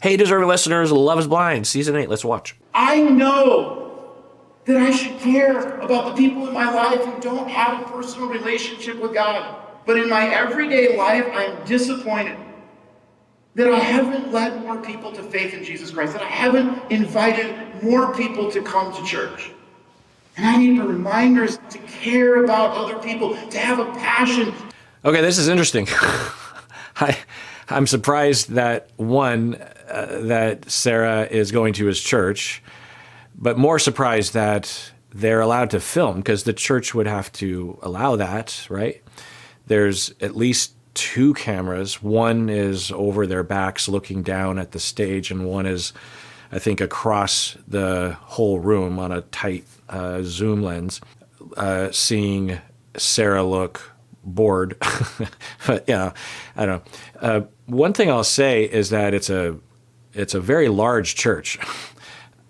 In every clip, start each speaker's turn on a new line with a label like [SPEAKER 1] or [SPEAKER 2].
[SPEAKER 1] Hey, deserving listeners, Love is Blind, Season 8. Let's watch.
[SPEAKER 2] I know that I should care about the people in my life who don't have a personal relationship with God. But in my everyday life, I'm disappointed that I haven't led more people to faith in Jesus Christ, that I haven't invited more people to come to church. And I need reminders to care about other people, to have a passion.
[SPEAKER 1] Okay, this is interesting. I'm surprised that, that Sarah is going to his church, but more surprised that they're allowed to film, because the church would have to allow that, right? There's at least 2 cameras. One is over their backs looking down at the stage, and one is, I think, across the whole room on a tight zoom lens, seeing Sarah look bored. But yeah, I don't know. One thing I'll say is that it's a very large church.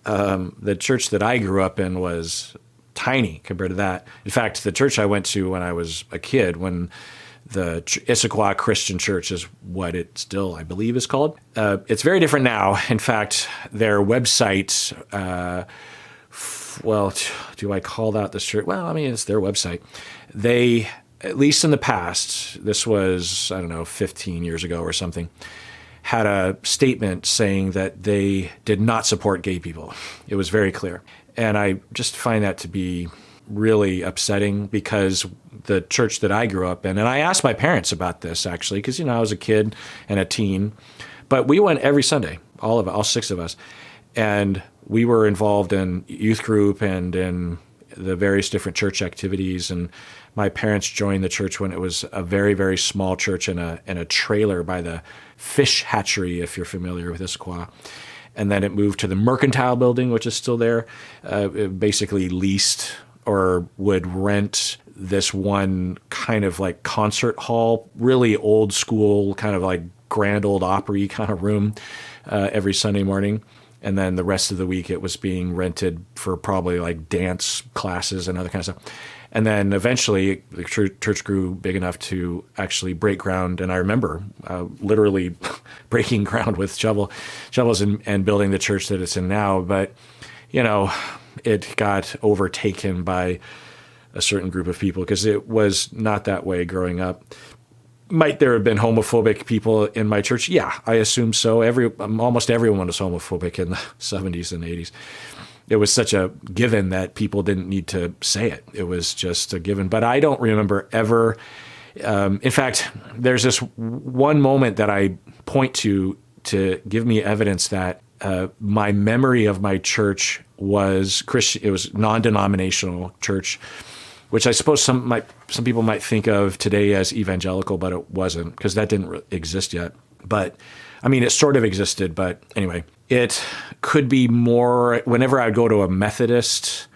[SPEAKER 1] The church that I grew up in was tiny compared to that. In fact, the church I went to when I was a kid, when the Issaquah Christian Church is what it still, I believe, is called. It's very different now. In fact, their website, well, do I call that this church? Well, I mean, it's their website. They, at least in the past, this was, I don't know, 15 years ago or something, had a statement saying that they did not support gay people. It was very clear. And I just find that to be really upsetting, because the church that I grew up in, and I asked my parents about this actually, because, I was a kid and a teen, but we went every Sunday, all 6 of us. And we were involved in youth group and in the various different church activities. And my parents joined the church when it was a very, very small church in a trailer by the fish hatchery, if you're familiar with Issaquah. And then it moved to the Mercantile building, which is still there. It basically leased or would rent this one kind of like concert hall, really old school, kind of like Grand Ole Opry kind of room every Sunday morning. And then the rest of the week it was being rented for probably like dance classes and other kind of stuff. And then eventually the church grew big enough to actually break ground. And I remember literally breaking ground with shovels and building the church that it's in now. But, it got overtaken by a certain group of people, because it was not that way growing up. Might there have been homophobic people in my church? Yeah, I assume so. Almost everyone was homophobic in the 70s and 80s. It was such a given that people didn't need to say it. It was just a given. But I don't remember ever. In fact, there's this one moment that I point to give me evidence that my memory of my church was Christian. It was non-denominational church, which I suppose some people might think of today as evangelical, but it wasn't, because that didn't exist yet. But I mean, it sort of existed, but anyway, it could be more. Whenever I would go to a Methodist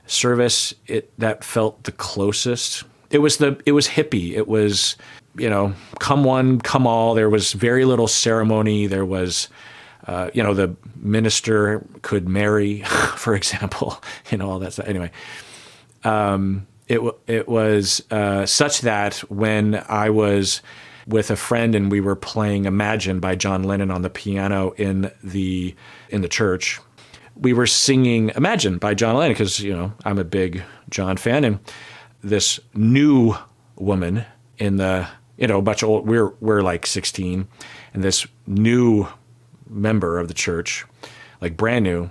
[SPEAKER 1] service, that felt the closest. It was hippie. It was, come one, come all. There was very little ceremony. There was, the minister could marry, for example, all that stuff. Anyway, it was such that when I was with a friend and we were playing Imagine by John Lennon on the piano in the church, we were singing Imagine by John Lennon because, I'm a big John fan. And this new woman in the, a bunch of old, we're like 16, and this new member of the church, like brand new,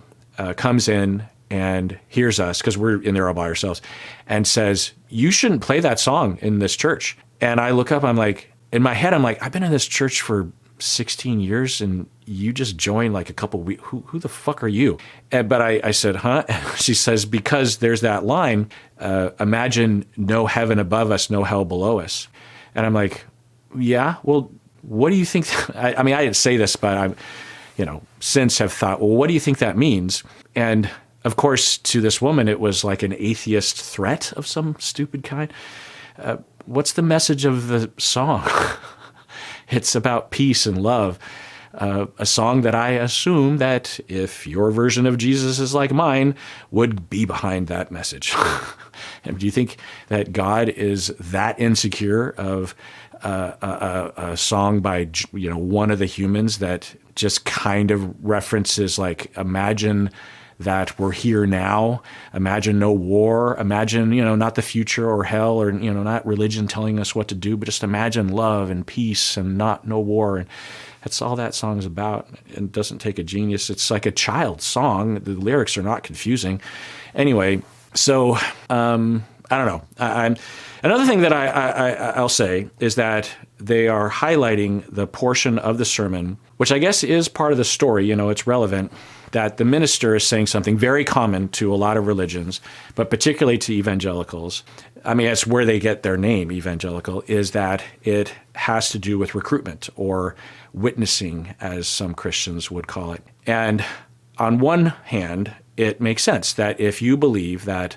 [SPEAKER 1] comes in and hears us, because we're in there all by ourselves, and says, "You shouldn't play that song in this church." And I look up, I'm like, in my head, I'm like, I've been in this church for 16 years and you just joined like a couple weeks. Who the fuck are you? But I said, huh? And she says, because there's that line, imagine no heaven above us, no hell below us. And I'm like, yeah, well, what do you think? I mean, I didn't say this, but I'm, since have thought, well, what do you think that means? And of course, to this woman, it was like an atheist threat of some stupid kind. What's the message of the song? It's about peace and love. A song that I assume that if your version of Jesus is like mine, would be behind that message. And do you think that God is that insecure of a song by one of the humans that just kind of references like, imagine that we're here now. Imagine no war. Imagine, not the future or hell or, not religion telling us what to do, but just imagine love and peace and no war. And that's all that song's about. And it doesn't take a genius. It's like a child's song. The lyrics are not confusing. Anyway, so I don't know. Another thing that I'll say is that they are highlighting the portion of the sermon, which I guess is part of the story, it's relevant, that the minister is saying something very common to a lot of religions, but particularly to evangelicals. I mean, it's where they get their name, evangelical, is that it has to do with recruitment or witnessing, as some Christians would call it. And on one hand, it makes sense that if you believe that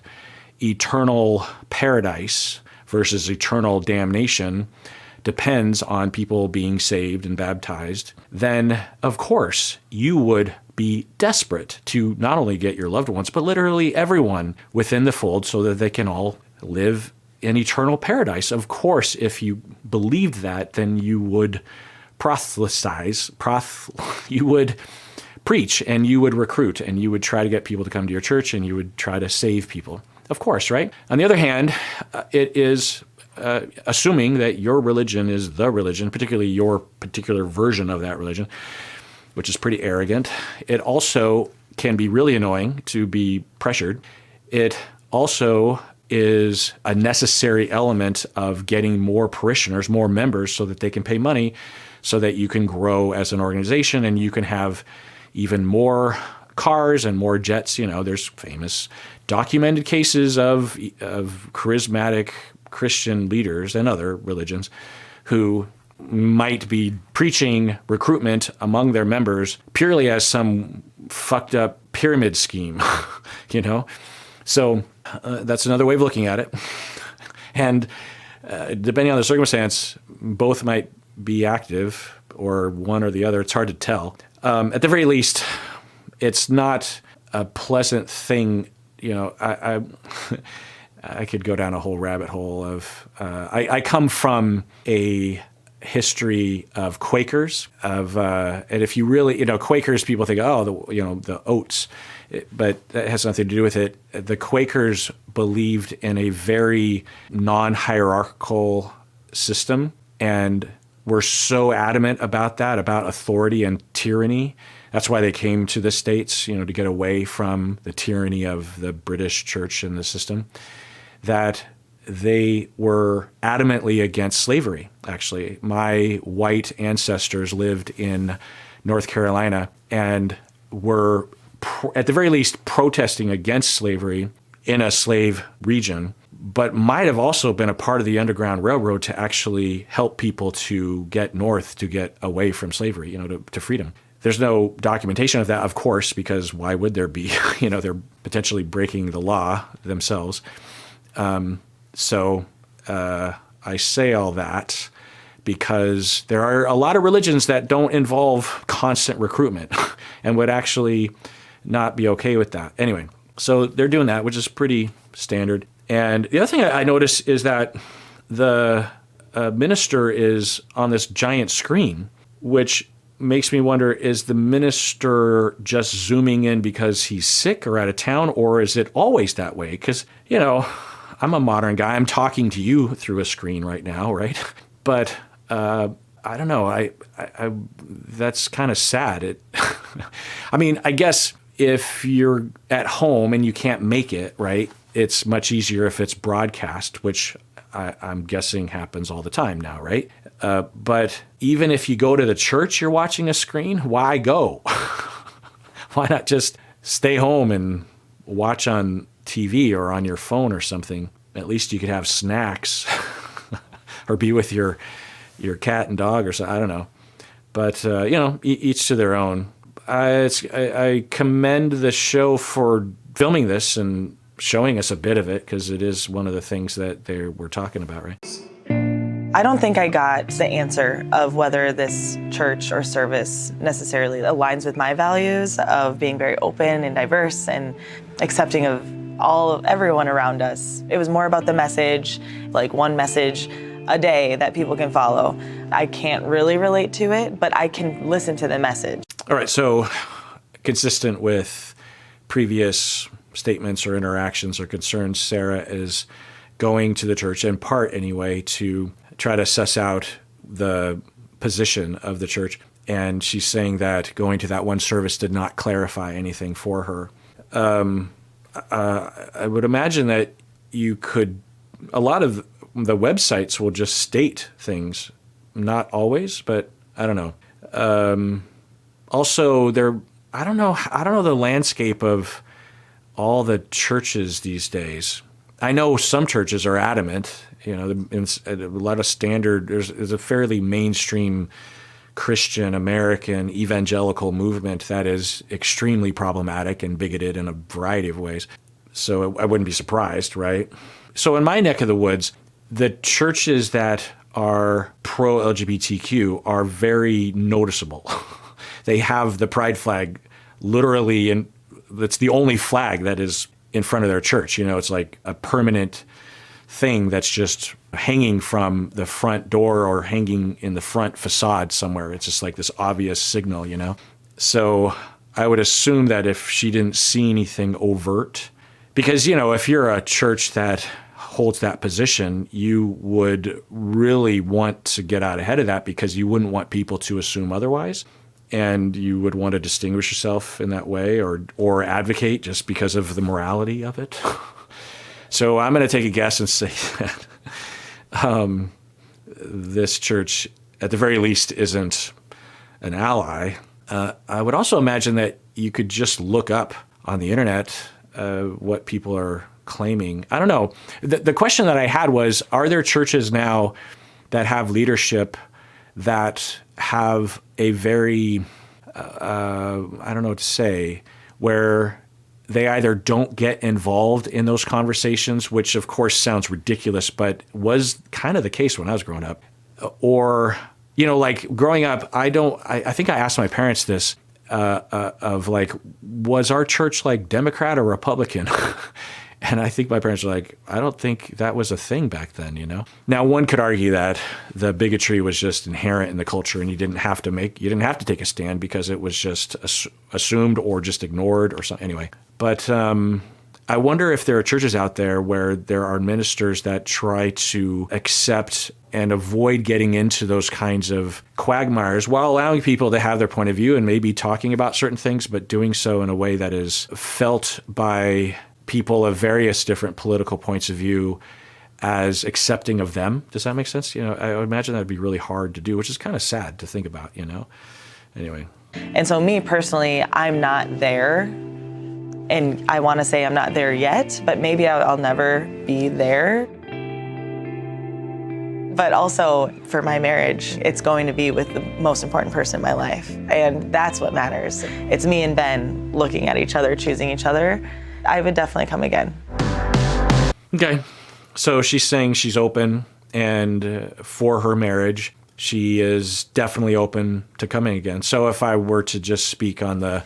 [SPEAKER 1] eternal paradise versus eternal damnation depends on people being saved and baptized, then of course you would be desperate to not only get your loved ones, but literally everyone within the fold so that they can all live in eternal paradise. Of course, if you believed that, then you would proselytize, you would preach and you would recruit and you would try to get people to come to your church and you would try to save people. Of course, right? On the other hand, it is assuming that your religion is the religion, particularly your particular version of that religion, which is pretty arrogant. It also can be really annoying to be pressured. It also is a necessary element of getting more parishioners, more members, so that they can pay money, so that you can grow as an organization and you can have even more cars and more jets. There's famous documented cases of charismatic Christian leaders and other religions who might be preaching recruitment among their members purely as some fucked up pyramid scheme, So that's another way of looking at it. And depending on the circumstance, both might be active or one or the other. It's hard to tell. At the very least, it's not a pleasant thing. I could go down a whole rabbit hole of, I come from a history of Quakers, and if you really, Quakers, people think, the oats, but that has nothing to do with it. The Quakers believed in a very non-hierarchical system and were so adamant about that, about authority and tyranny. That's why they came to the States, to get away from the tyranny of the British church and the system, that they were adamantly against slavery, actually. My white ancestors lived in North Carolina and were, at the very least, protesting against slavery in a slave region, but might have also been a part of the Underground Railroad to actually help people to get north, to get away from slavery, to freedom. There's no documentation of that, of course, because why would there be? They're potentially breaking the law themselves. So I say all that because there are a lot of religions that don't involve constant recruitment and would actually not be okay with that. Anyway, so they're doing that, which is pretty standard. And the other thing I notice is that the minister is on this giant screen, which makes me wonder, is the minister just zooming in because he's sick or out of town, or is it always that way? Because, I'm a modern guy. I'm talking to you through a screen right now, right? But I don't know. I that's kind of sad. I mean, I guess if you're at home and you can't make it, right, it's much easier if it's broadcast, which I'm guessing happens all the time now, right? But even if you go to the church, you're watching a screen, why go? Why not just stay home and watch on TV or on your phone or something? At least you could have snacks or be with your cat and dog or something. I don't know. But, each to their own. I commend the show for filming this and showing us a bit of it, because it is one of the things that they were talking about, right?
[SPEAKER 3] I don't think I got the answer of whether this church or service necessarily aligns with my values of being very open and diverse and accepting of everyone around us. It was more about the message, like one message a day that people can follow. I can't really relate to it, but I can listen to the message.
[SPEAKER 1] All right, so consistent with previous statements or interactions or concerns, Sarah is going to the church, in part anyway, to try to suss out the position of the church. And she's saying that going to that one service did not clarify anything for her. I would imagine that a lot of the websites will just state things, not always, but I don't know. Also, I don't know the landscape of all the churches these days. I know some churches are adamant, a lot of standard, there's a fairly mainstream Christian American evangelical movement that is extremely problematic and bigoted in a variety of ways. So I wouldn't be surprised, right? So in my neck of the woods, the churches that are pro-LGBTQ are very noticeable. They have the pride flag literally, and it's the only flag that is in front of their church. It's like a permanent thing that's just hanging from the front door or hanging in the front facade somewhere. It's just like this obvious signal, So I would assume that if she didn't see anything overt, because, if you're a church that holds that position, you would really want to get out ahead of that because you wouldn't want people to assume otherwise. And you would want to distinguish yourself in that way or advocate just because of the morality of it. So I'm going to take a guess and say that this church, at the very least, isn't an ally. I would also imagine that you could just look up on the internet what people are claiming. I don't know. The question that I had was, are there churches now that have leadership that have a very, I don't know what to say, where they either don't get involved in those conversations, which of course sounds ridiculous, but was kind of the case when I was growing up. Or, like growing up, I think I asked my parents this, of like, was our church like Democrat or Republican? And I think my parents were like, I don't think that was a thing back then, Now, one could argue that the bigotry was just inherent in the culture and you didn't have to take a stand because it was just assumed or just ignored or something. Anyway, but I wonder if there are churches out there where there are ministers that try to accept and avoid getting into those kinds of quagmires while allowing people to have their point of view and maybe talking about certain things, but doing so in a way that is felt by people of various different political points of view as accepting of them. Does that make sense? I would imagine that'd be really hard to do, which is kind of sad to think about, Anyway.
[SPEAKER 3] And so me personally, I'm not there. And I want to say I'm not there yet, but maybe I'll never be there. But also for my marriage, it's going to be with the most important person in my life. And that's what matters. It's me and Ben looking at each other, choosing each other. I would definitely come again.
[SPEAKER 1] Okay. So she's saying she's open, and for her marriage, she is definitely open to coming again. So if I were to just speak on the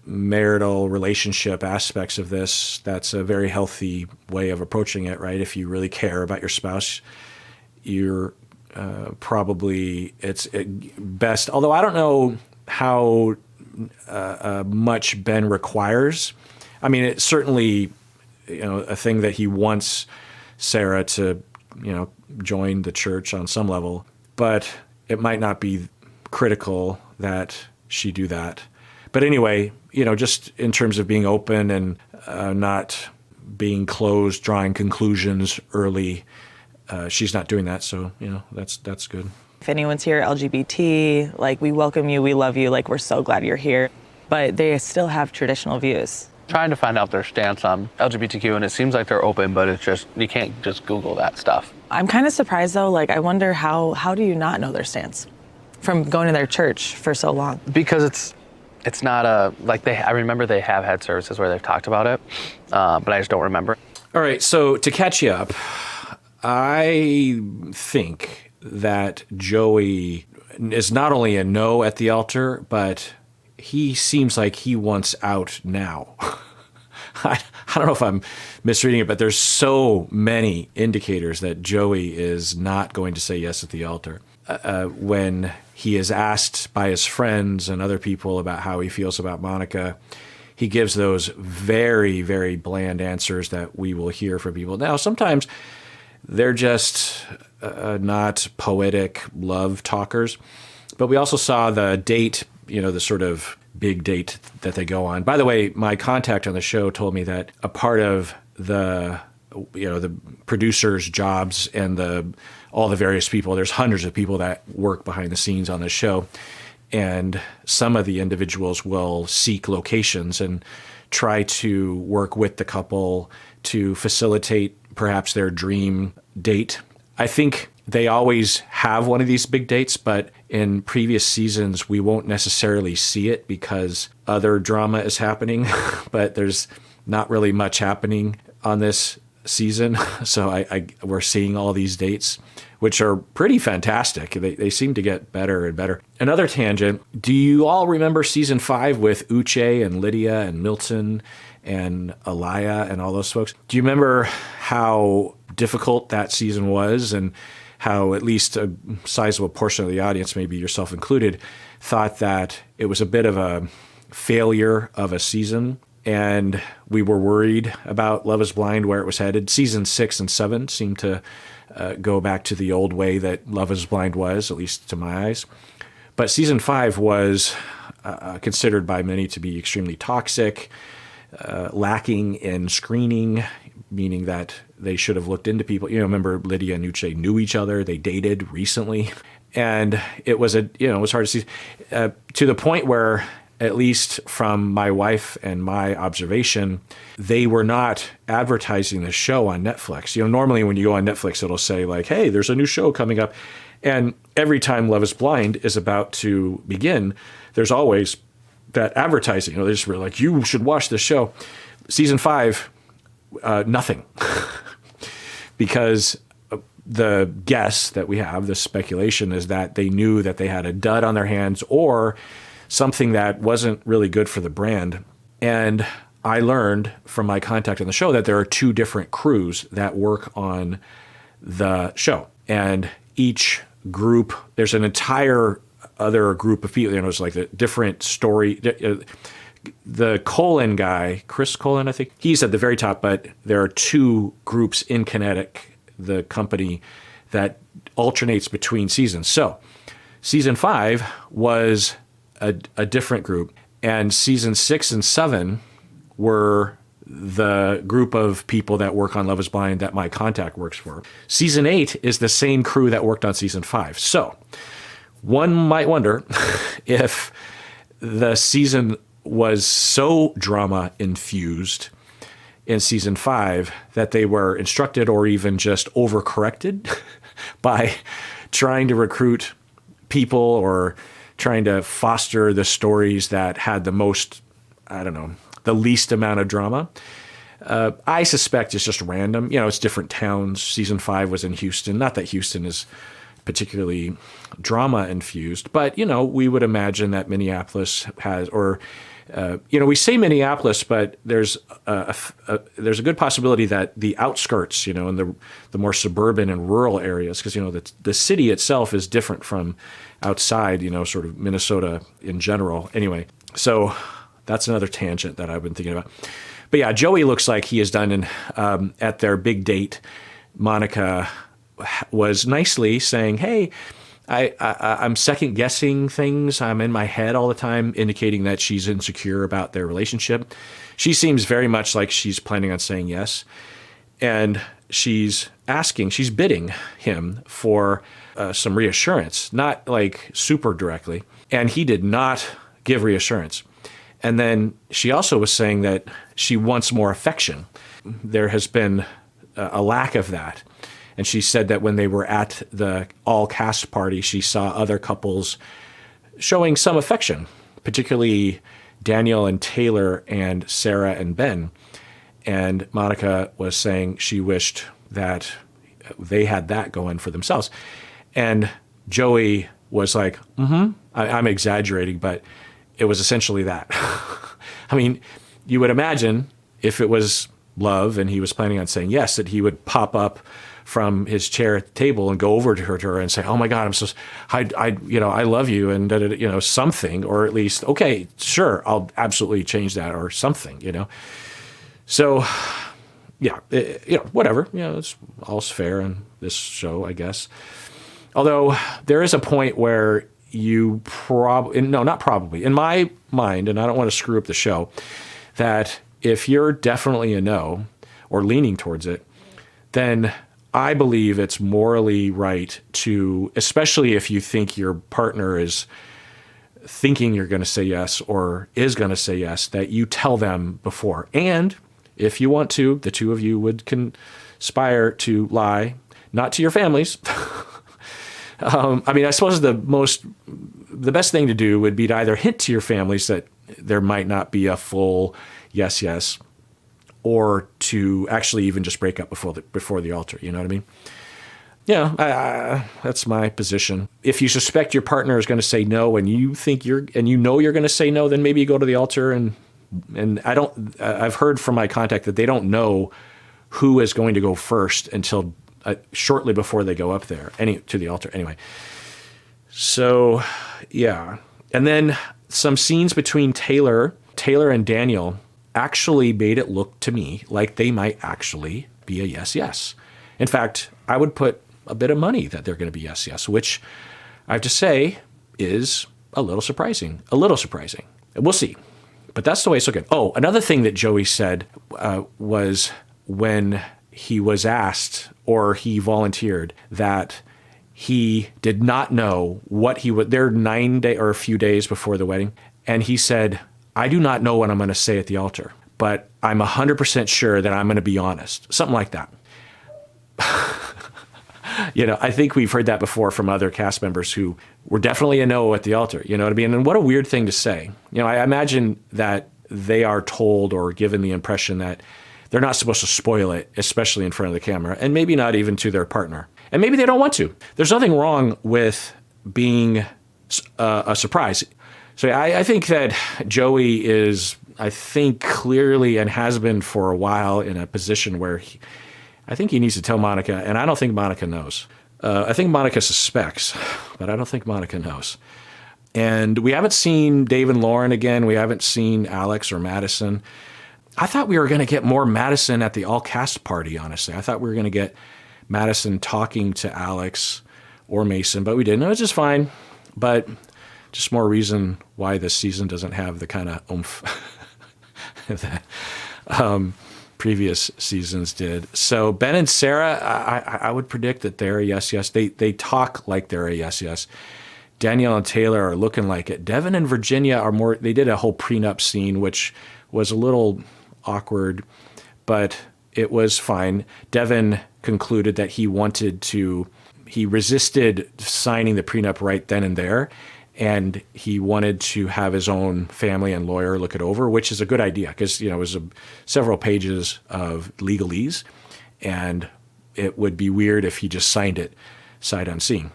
[SPEAKER 1] marital relationship aspects of this, that's a very healthy way of approaching it, right? If you really care about your spouse, you're probably, it's best, although I don't know how much Ben requires. I mean, it's certainly, a thing that he wants Sarah to, join the church on some level, but it might not be critical that she do that. But anyway, just in terms of being open and not being closed, drawing conclusions early, she's not doing that. So, that's good.
[SPEAKER 3] If anyone's here, LGBT, like, we welcome you, we love you, like, we're so glad you're here. But they still have traditional views.
[SPEAKER 4] Trying to find out their stance on LGBTQ, and it seems like they're open, but it's just, you can't just Google that stuff.
[SPEAKER 3] I'm kind of surprised, though. Like, I wonder how do you not know their stance from going to their church for so long?
[SPEAKER 4] Because it's not I remember they have had services where they've talked about it, but I just don't remember.
[SPEAKER 1] All right, so to catch you up, I think that Joey is not only a no at the altar, but he seems like he wants out now. I I don't know if I'm misreading it, but there's so many indicators that Joey is not going to say yes at the altar. When he is asked by his friends and other people about how he feels about Monica, he gives those very, very bland answers that we will hear from people. Now, sometimes they're just not poetic love talkers. But we also saw the date, the sort of big date that they go on. By the way, my contact on the show told me that a part of the producers' jobs and all the various people, there's hundreds of people that work behind the scenes on the show. And some of the individuals will seek locations and try to work with the couple to facilitate perhaps their dream date. I think they always have one of these big dates, but in previous seasons, we won't necessarily see it because other drama is happening, but there's not really much happening on this season. So we're seeing all these dates, which are pretty fantastic. They seem to get better and better. Another tangent, do you all remember season 5 with Uche and Lydia and Milton and Alaya and all those folks? Do you remember how difficult that season was, and how at least a sizable portion of the audience, maybe yourself included, thought that it was a bit of a failure of a season, and we were worried about Love is Blind, where it was headed? Season 6 and 7 seemed to go back to the old way that Love is Blind was, at least to my eyes. But season 5 was considered by many to be extremely toxic, lacking in screening, meaning that they should have looked into people. Remember Lydia and Uche knew each other. They dated recently. And it was it was hard to see, to the point where, at least from my wife and my observation, they were not advertising the show on Netflix. Normally when you go on Netflix, it'll say like, hey, there's a new show coming up. And every time Love is Blind is about to begin, there's always that advertising. They just were like, you should watch this show. Season 5, nothing. Because the guess that we have, the speculation, is that they knew that they had a dud on their hands or something that wasn't really good for the brand. And I learned from my contact on the show that there are 2 different crews that work on the show. And each group, there's an entire other group of people, it's like a different story. The Colin guy, Chris Colin, I think, he's at the very top, but there are 2 groups in Kinetic, the company, that alternates between seasons. So season 5 was a different group, and season 6 and 7 were the group of people that work on Love is Blind that my contact works for. Season 8 is the same crew that worked on season 5. So one might wonder if the season was so drama infused in season 5 that they were instructed or even just overcorrected by trying to recruit people or trying to foster the stories that had the most, the least amount of drama. I suspect it's just random. It's different towns. Season 5 was in Houston. Not that Houston is particularly drama infused, but, we would imagine that Minneapolis has, or we say Minneapolis, but there's a good possibility that the outskirts, and the more suburban and rural areas, because the city itself is different from outside, sort of Minnesota in general. Anyway, so that's another tangent that I've been thinking about. But yeah, Joey looks like he has done at their big date. Monica was nicely saying, "Hey, I'm second guessing things. I'm in my head all the time," indicating that she's insecure about their relationship. She seems very much like she's planning on saying yes. And she's bidding him for some reassurance, not like super directly. And he did not give reassurance. And then she also was saying that she wants more affection. There has been a lack of that. And she said that when they were at the all-cast party, she saw other couples showing some affection, particularly Daniel and Taylor and Sarah and Ben. And Monica was saying she wished that they had that going for themselves. And Joey was like, I'm exaggerating, but it was essentially that. I mean, you would imagine if it was love and he was planning on saying yes, that he would pop up from his chair at the table and go over to her and say, "Oh my God, I love you," and something, or at least, okay, sure, I'll absolutely change that, or something. So, yeah, whatever. It's all's fair in this show, I guess. Although there is a point where you not probably, in my mind, and I don't want to screw up the show, that if you're definitely a no or leaning towards it, then I believe it's morally right to, especially if you think your partner is thinking you're going to say yes or is going to say yes, that you tell them before. And if you want to, the two of you would conspire to lie, not to your families. I suppose the best thing to do would be to either hint to your families that there might not be a full yes, or to actually even just break up before the altar. You know what I mean? Yeah, that's my position. If you suspect your partner is going to say no, and you think you're going to say no, then maybe you go to the altar and I've heard from my contact that they don't know who is going to go first until shortly before they go up there, to the altar. Anyway, so yeah, and then some scenes between Taylor and Daniel actually made it look to me like they might actually be a yes. In fact, I would put a bit of money that they're going to be yes, which I have to say is a little surprising. We'll see. But that's the way it's looking. Oh, another thing that Joey said was when he was asked, or he volunteered, that he did not know what he would. They're 9 days or a few days before the wedding, and he said, "I do not know what I'm going to say at the altar, but I'm 100% sure that I'm going to be honest." Something like that. I think we've heard that before from other cast members who were definitely a no at the altar. You know what I mean? And what a weird thing to say. I imagine that they are told or given the impression that they're not supposed to spoil it, especially in front of the camera, and maybe not even to their partner. And maybe they don't want to. There's nothing wrong with being a surprise. So I think that Joey is, clearly and has been for a while in a position where I think he needs to tell Monica, and I don't think Monica knows. I think Monica suspects, but I don't think Monica knows. And we haven't seen Dave and Lauren again. We haven't seen Alex or Madison. I thought we were going to get more Madison at the all-cast party, honestly. I thought we were going to get Madison talking to Alex or Mason, but we didn't. It was just fine, but just more reason why this season doesn't have the kind of oomph that previous seasons did. So Ben and Sarah, I would predict that they're a yes. They talk like they're a yes. Danielle and Taylor are looking like it. Devin and Virginia are more, they did a whole prenup scene, which was a little awkward, but it was fine. Devin concluded that he resisted signing the prenup right then and there, and he wanted to have his own family and lawyer look it over, which is a good idea because, it was several pages of legalese, and it would be weird if he just signed it sight unseen.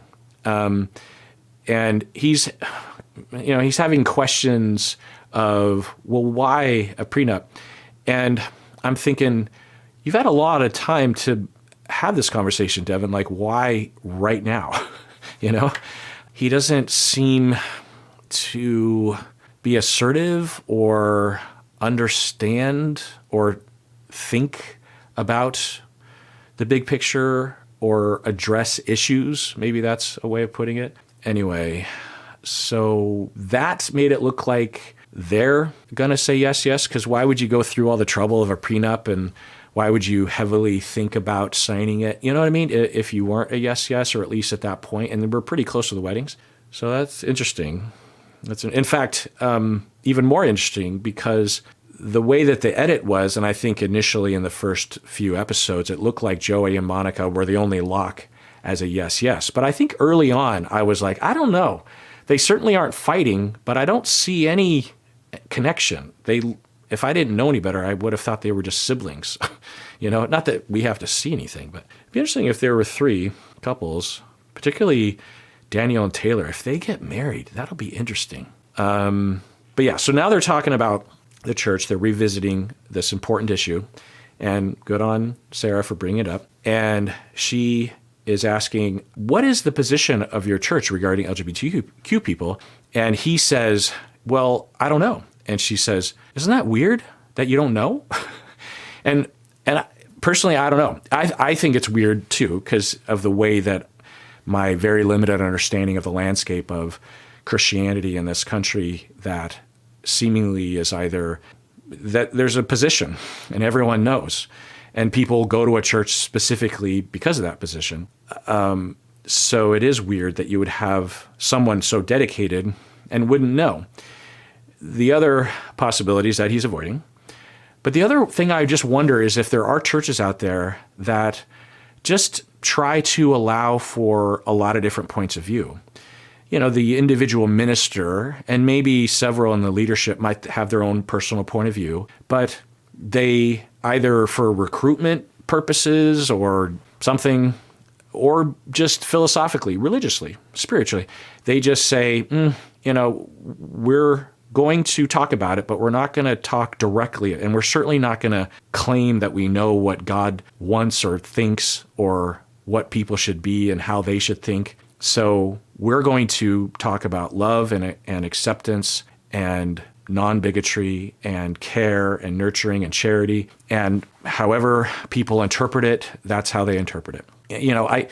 [SPEAKER 1] And he's having questions of, well, why a prenup? And I'm thinking, you've had a lot of time to have this conversation, Devin. Like, why right now? He doesn't seem to be assertive or understand or think about the big picture or address issues. Maybe that's a way of putting it. Anyway, so that made it look like they're going to say yes, because why would you go through all the trouble of a prenup, and why would you heavily think about signing it? You know what I mean? If you weren't a yes, or at least at that point, and we're pretty close to the weddings. So that's interesting. In fact, even more interesting because the way that the edit was, and I think initially in the first few episodes, it looked like Joey and Monica were the only lock as a yes. But I think early on, I was like, I don't know. They certainly aren't fighting, but I don't see any connection. If I didn't know any better, I would have thought they were just siblings. Not that we have to see anything, but it'd be interesting if there were three couples, particularly Danielle and Taylor. If they get married, that'll be interesting. But yeah, so now they're talking about the church. They're revisiting this important issue. And good on Sarah for bringing it up. And she is asking, what is the position of your church regarding LGBTQ people? And he says, well, I don't know. And she says, isn't that weird that you don't know? and personally, I don't know. I think it's weird too, because of the way that my very limited understanding of the landscape of Christianity in this country, that seemingly is either that there's a position and everyone knows, and people go to a church specifically because of that position. So it is weird that you would have someone so dedicated and wouldn't know. The other possibility is that he's avoiding. But the other thing I just wonder is if there are churches out there that just try to allow for a lot of different points of view. You know, the individual minister and maybe several in the leadership might have their own personal point of view, but they either for recruitment purposes or something, or just philosophically, religiously, spiritually, they just say, you know, we're going to talk about it, but we're not going to talk directly. And we're certainly not going to claim that we know what God wants or thinks or what people should be and how they should think. So we're going to talk about love and acceptance and non-bigotry and care and nurturing and charity. And however people interpret it, that's how they interpret it. You know, I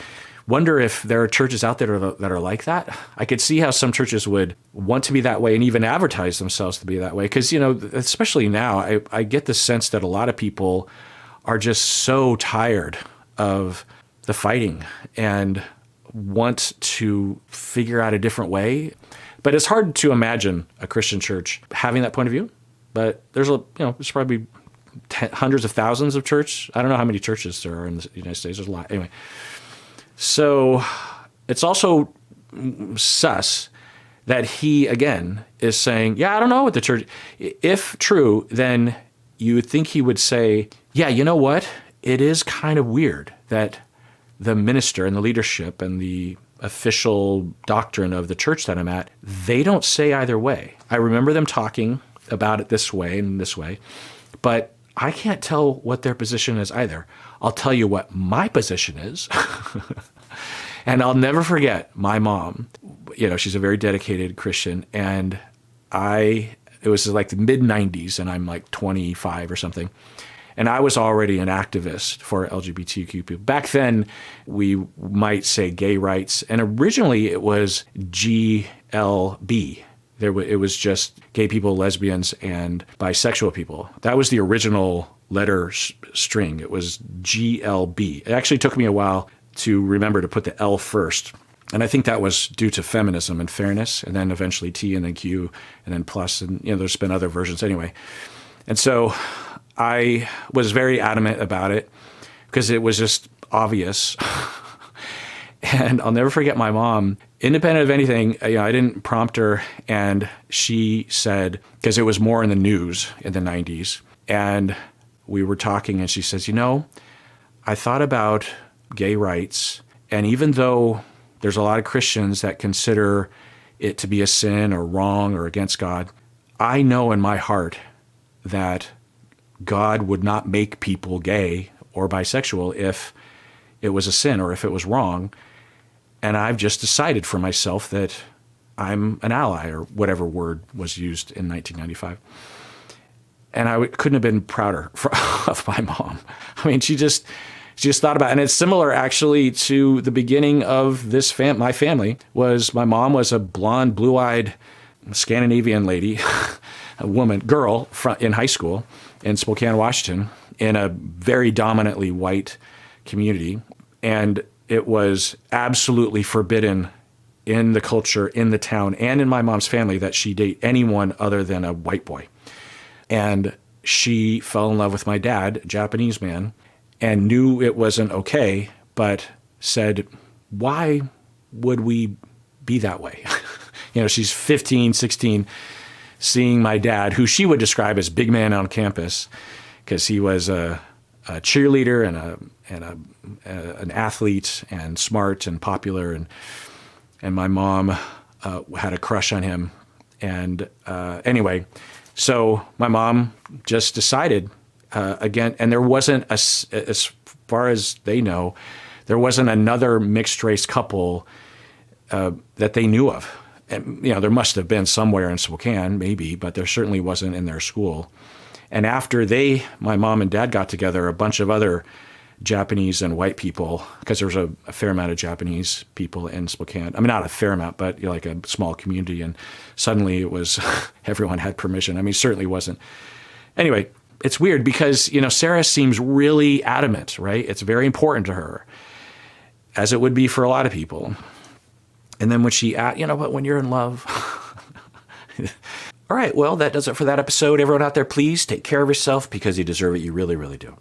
[SPEAKER 1] wonder if there are churches out there that are like that. I could see how some churches would want to be that way and even advertise themselves to be that way. Because, you know, especially now, I get the sense that a lot of people are just so tired of the fighting and want to figure out a different way. But it's hard to imagine a Christian church having that point of view. But there's there's probably hundreds of thousands of churches. I don't know how many churches there are in the United States. There's a lot. Anyway. So it's also sus that he, again, is saying, yeah, I don't know what the church, if true, then you would think he would say, yeah, you know what? It is kind of weird that the minister and the leadership and the official doctrine of the church that I'm at, they don't say either way. I remember them talking about it this way and this way, but I can't tell what their position is either. I'll tell you what my position is. And I'll never forget my mom. You know, she's a very dedicated Christian. And it was like the mid-90s, and I'm like 25 or something. And I was already an activist for LGBTQ people. Back then, we might say gay rights. And originally, it was GLB. It was just gay people, lesbians, and bisexual people. That was the original letter string. It was GLB. It actually took me a while to remember to put the L first. And I think that was due to feminism and fairness, and then eventually T and then Q and then plus, and there's been other versions anyway. And so I was very adamant about it because it was just obvious. And I'll never forget my mom, independent of anything, I didn't prompt her, and she said, because it was more in the news in the 90s, and we were talking, and she says, I thought about gay rights, and even though there's a lot of Christians that consider it to be a sin or wrong or against God, I know in my heart that God would not make people gay or bisexual if it was a sin or if it was wrong. And I've just decided for myself that I'm an ally, or whatever word was used in 1995. And I couldn't have been prouder of my mom. I mean, she just thought about it. And it's similar actually to the beginning of this my family. My mom was a blonde, blue-eyed Scandinavian lady, girl in high school in Spokane, Washington, in a very dominantly white community. And it was absolutely forbidden in the culture, in the town, and in my mom's family that she date anyone other than a white boy. And she fell in love with my dad, a Japanese man, and knew it wasn't okay, but said, why would we be that way? She's 15, 16, seeing my dad, who she would describe as big man on campus, because he was a cheerleader and an athlete and smart and popular, and my mom had a crush on him. And anyway, so my mom just decided again, and there wasn't, as far as they know, there wasn't another mixed race couple that they knew of. And, there must have been somewhere in Spokane, maybe, but there certainly wasn't in their school. And after my mom and dad got together, a bunch of other Japanese and white people, because there was a fair amount of Japanese people in Spokane. I mean, not a fair amount, but like a small community. And suddenly it was, everyone had permission. I mean, it certainly wasn't. Anyway, it's weird because, Sarah seems really adamant, right? It's very important to her, as it would be for a lot of people. And then when but when you're in love. All right, well, that does it for that episode. Everyone out there, please take care of yourself because you deserve it. You really, really do.